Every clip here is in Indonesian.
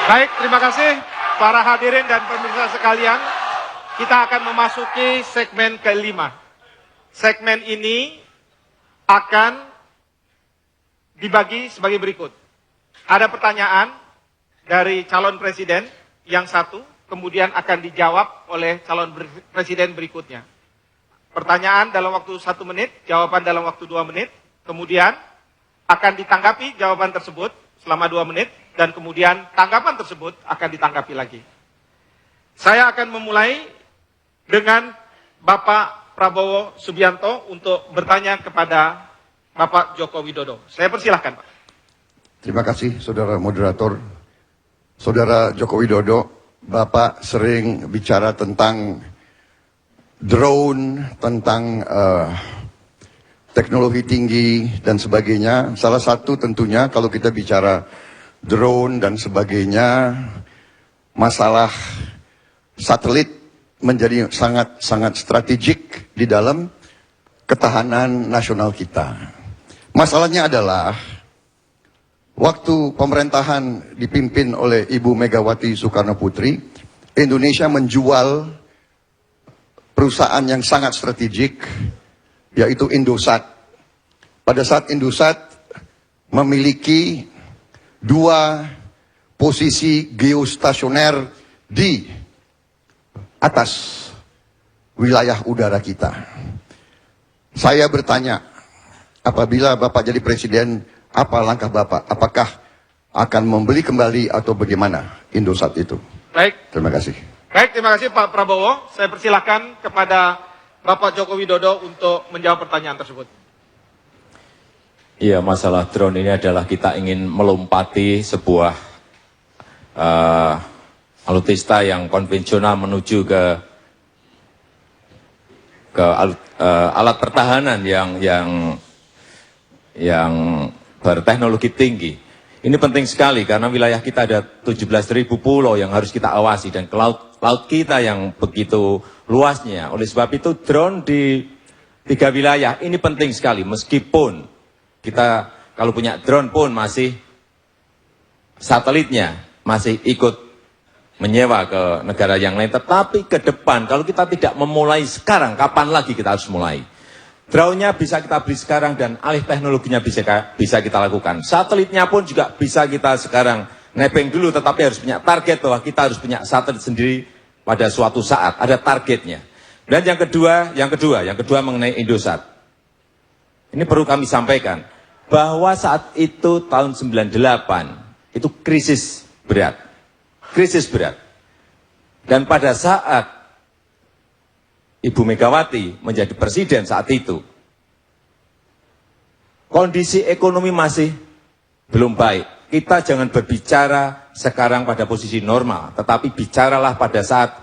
Baik, terima kasih para hadirin dan pemirsa sekalian. Kita akan memasuki segmen kelima. Segmen ini akan dibagi sebagai berikut. Ada pertanyaan dari calon presiden yang satu, kemudian akan dijawab oleh calon presiden berikutnya. Pertanyaan dalam waktu 1 menit, jawaban dalam waktu 2 menit, kemudian akan ditanggapi jawaban tersebut selama 2 menit, dan kemudian tanggapan tersebut akan ditanggapi lagi. Saya akan memulai dengan Bapak Prabowo Subianto untuk bertanya kepada Bapak Joko Widodo. Saya persilahkan, Pak. Terima kasih, Saudara Moderator. Saudara Joko Widodo, Bapak sering bicara tentang drone, tentang teknologi tinggi dan sebagainya. Salah satu tentunya kalau kita bicara drone dan sebagainya, masalah satelit menjadi sangat strategik di dalam ketahanan nasional kita. Masalahnya adalah waktu pemerintahan dipimpin oleh Ibu Megawati Soekarno Putri, Indonesia menjual perusahaan yang sangat strategik, yaitu Indosat. Pada saat Indosat memiliki 2 posisi geostasioner di atas wilayah udara kita. Saya bertanya, apabila Bapak jadi presiden, apa langkah Bapak? Apakah akan membeli kembali atau bagaimana Indosat itu? Baik. Terima kasih. Baik, terima kasih Pak Prabowo. Saya persilahkan kepada Bapak Joko Widodo untuk menjawab pertanyaan tersebut. Iya, masalah drone ini adalah kita ingin melompati sebuah alutsista yang konvensional menuju ke alat pertahanan yang berteknologi tinggi. Ini penting sekali karena wilayah kita ada 17.000 pulau yang harus kita awasi dan ke laut kita yang begitu luasnya. Oleh sebab itu drone di 3 wilayah ini penting sekali, meskipun kita kalau punya drone pun masih satelitnya masih ikut menyewa ke negara yang lain. Tetapi ke depan kalau kita tidak memulai sekarang, kapan lagi kita harus mulai? Drone-nya bisa kita beli sekarang dan alih teknologinya bisa kita lakukan. Satelitnya pun juga bisa kita sekarang nebeng dulu, tetapi harus punya target bahwa kita harus punya satelit sendiri pada suatu saat, ada targetnya. Dan yang kedua mengenai Indosat. Ini perlu kami sampaikan bahwa saat itu tahun 98 itu krisis berat. Dan pada saat Ibu Megawati menjadi presiden saat itu, kondisi ekonomi masih belum baik. Kita jangan berbicara sekarang pada posisi normal, tetapi bicaralah pada saat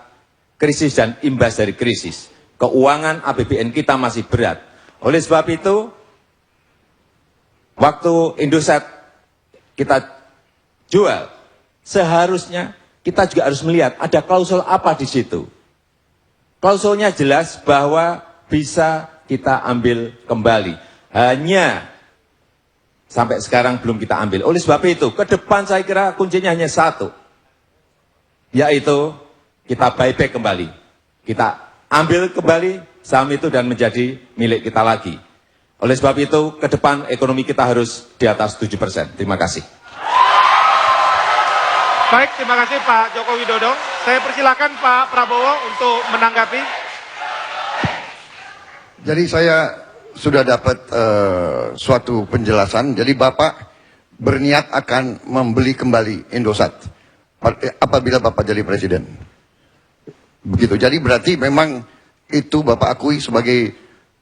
krisis dan imbas dari krisis. Keuangan APBN kita masih berat. Oleh sebab itu, waktu Indosat kita jual, seharusnya kita juga harus melihat ada klausul apa di situ. Klausulnya jelas bahwa bisa kita ambil kembali. Hanya sampai sekarang belum kita ambil. Oleh sebab itu, ke depan saya kira kuncinya hanya satu. Yaitu kita buyback kembali. Kita ambil kembali saham itu dan menjadi milik kita lagi. Oleh sebab itu, ke depan ekonomi kita harus di atas 7%. Terima kasih. Baik, terima kasih Pak Joko Widodo. Saya persilakan Pak Prabowo untuk menanggapi. Jadi saya sudah dapat suatu penjelasan. Jadi Bapak berniat akan membeli kembali Indosat apabila Bapak jadi presiden. Begitu. Jadi berarti memang itu Bapak akui sebagai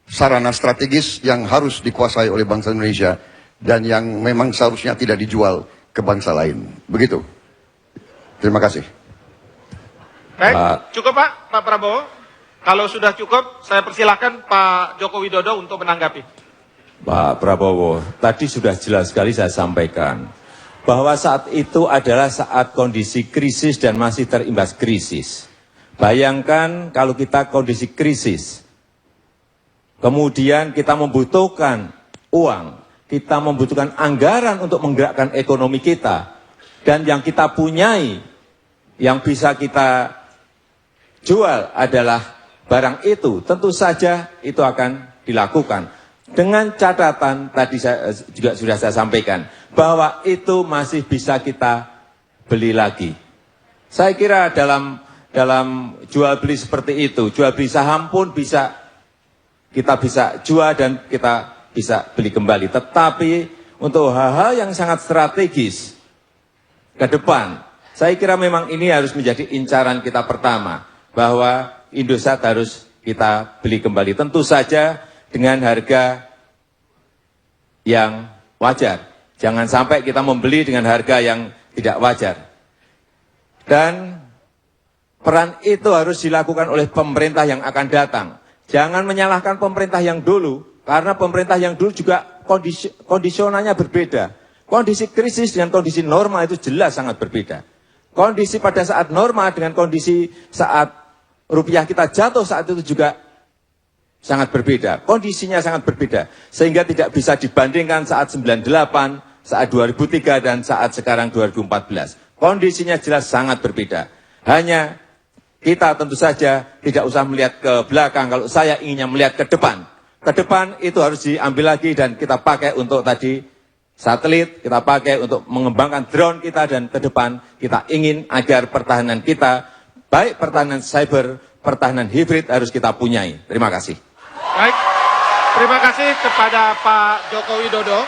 sarana strategis yang harus dikuasai oleh bangsa Indonesia dan yang memang seharusnya tidak dijual ke bangsa lain. Begitu. Terima kasih. Baik, cukup Pak Prabowo. Kalau sudah cukup, saya persilahkan Pak Joko Widodo untuk menanggapi. Pak Prabowo, tadi sudah jelas sekali saya sampaikan bahwa saat itu adalah saat kondisi krisis dan masih terimbas krisis. Bayangkan kalau kita kondisi krisis, kemudian kita membutuhkan uang, kita membutuhkan anggaran untuk menggerakkan ekonomi kita. dan yang kita punyai, yang bisa kita jual adalah barang itu, tentu saja itu akan dilakukan. Dengan catatan, tadi juga sudah saya sampaikan, bahwa itu masih bisa kita beli lagi. Saya kira dalam jual beli seperti itu, jual beli saham pun kita bisa jual dan kita bisa beli kembali. Tetapi untuk hal-hal yang sangat strategis ke depan, saya kira memang ini harus menjadi incaran kita pertama, bahwa Indosat harus kita beli kembali. Tentu saja dengan harga yang wajar. Jangan sampai kita membeli dengan harga yang tidak wajar. Dan peran itu harus dilakukan oleh pemerintah yang akan datang. Jangan menyalahkan pemerintah yang dulu, karena pemerintah yang dulu juga kondisionalnya berbeda. Kondisi krisis dengan kondisi normal itu jelas sangat berbeda. Kondisi pada saat normal dengan kondisi saat rupiah kita jatuh saat itu juga sangat berbeda. Kondisinya sangat berbeda. Sehingga tidak bisa dibandingkan saat 98, saat 2003, dan saat sekarang 2014. Kondisinya jelas sangat berbeda. Hanya kita tentu saja tidak usah melihat ke belakang, kalau saya inginnya melihat ke depan. Ke depan itu harus diambil lagi dan kita pakai untuk tadi satelit, kita pakai untuk mengembangkan drone kita, dan ke depan kita ingin agar pertahanan kita, baik pertahanan cyber, pertahanan hibrid harus kita punyai. Terima kasih. Baik, terima kasih kepada Pak Joko Widodo.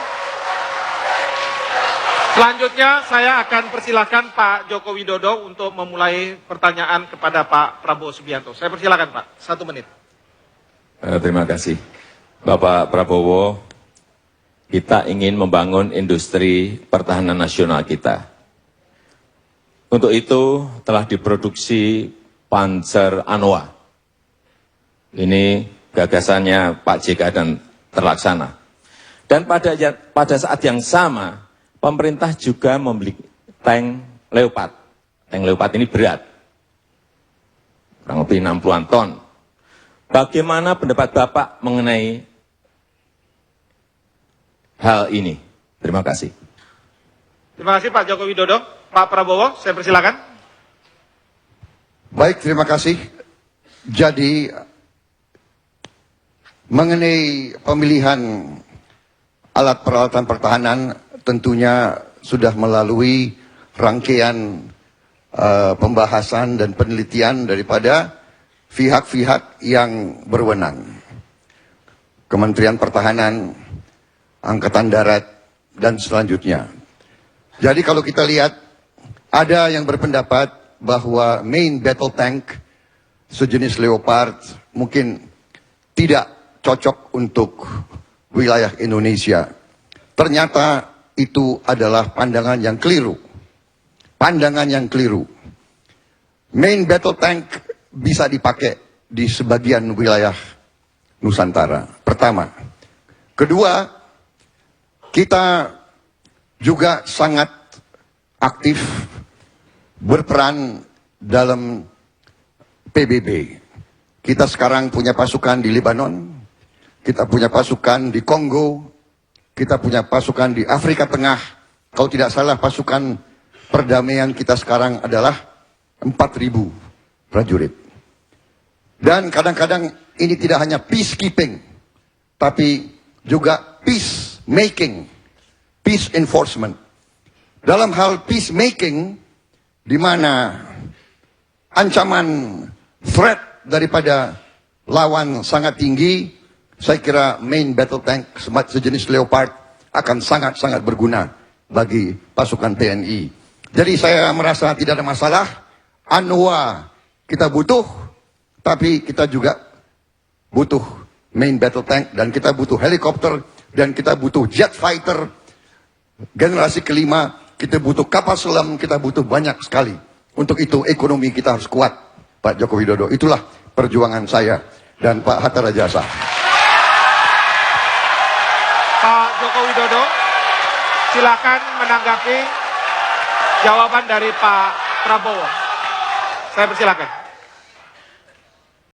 Selanjutnya saya akan persilahkan Pak Joko Widodo untuk memulai pertanyaan kepada Pak Prabowo Subianto. Saya persilakan Pak, 1 menit. Terima kasih. Bapak Prabowo, kita ingin membangun industri pertahanan nasional kita. Untuk itu telah diproduksi Panzer Anoa. Ini gagasannya Pak JK dan terlaksana. Dan pada saat yang sama, pemerintah juga membeli tank Leopard. Tank Leopard ini berat, kurang lebih 60-an ton. Bagaimana pendapat Bapak mengenai hal ini? Terima kasih. Terima kasih Pak Joko Widodo. Pak Prabowo, saya persilakan. Baik, terima kasih. Jadi, mengenai pemilihan alat peralatan pertahanan, tentunya sudah melalui rangkaian pembahasan dan penelitian daripada pihak-pihak yang berwenang. Kementerian Pertahanan, Angkatan Darat, dan selanjutnya. Jadi kalau kita lihat, ada yang berpendapat bahwa main battle tank sejenis Leopard mungkin tidak cocok untuk wilayah Indonesia. Ternyata itu adalah pandangan yang keliru. Pandangan yang keliru. Main battle tank bisa dipakai di sebagian wilayah Nusantara. Pertama. Kedua, kita juga sangat aktif berperan dalam PBB. Kita sekarang punya pasukan di Lebanon, kita punya pasukan di Kongo, kita punya pasukan di Afrika Tengah. Kalau tidak salah pasukan perdamaian kita sekarang adalah 4.000 prajurit. Dan kadang-kadang ini tidak hanya peacekeeping, tapi juga peacemaking, peace enforcement. Dalam hal peacemaking, di mana ancaman threat daripada lawan sangat tinggi, saya kira main battle tank sejenis Leopard akan sangat-sangat berguna bagi pasukan TNI. Jadi saya merasa tidak ada masalah. Anoa kita butuh, tapi kita juga butuh main battle tank, dan kita butuh helikopter, dan kita butuh jet fighter generasi kelima. Kita butuh kapal selam, kita butuh banyak sekali. Untuk itu ekonomi kita harus kuat, Pak Joko Widodo. Itulah perjuangan saya dan Pak Hatta Rajasa. Pak Joko Widodo, silakan menanggapi jawaban dari Pak Prabowo. Saya persilakan.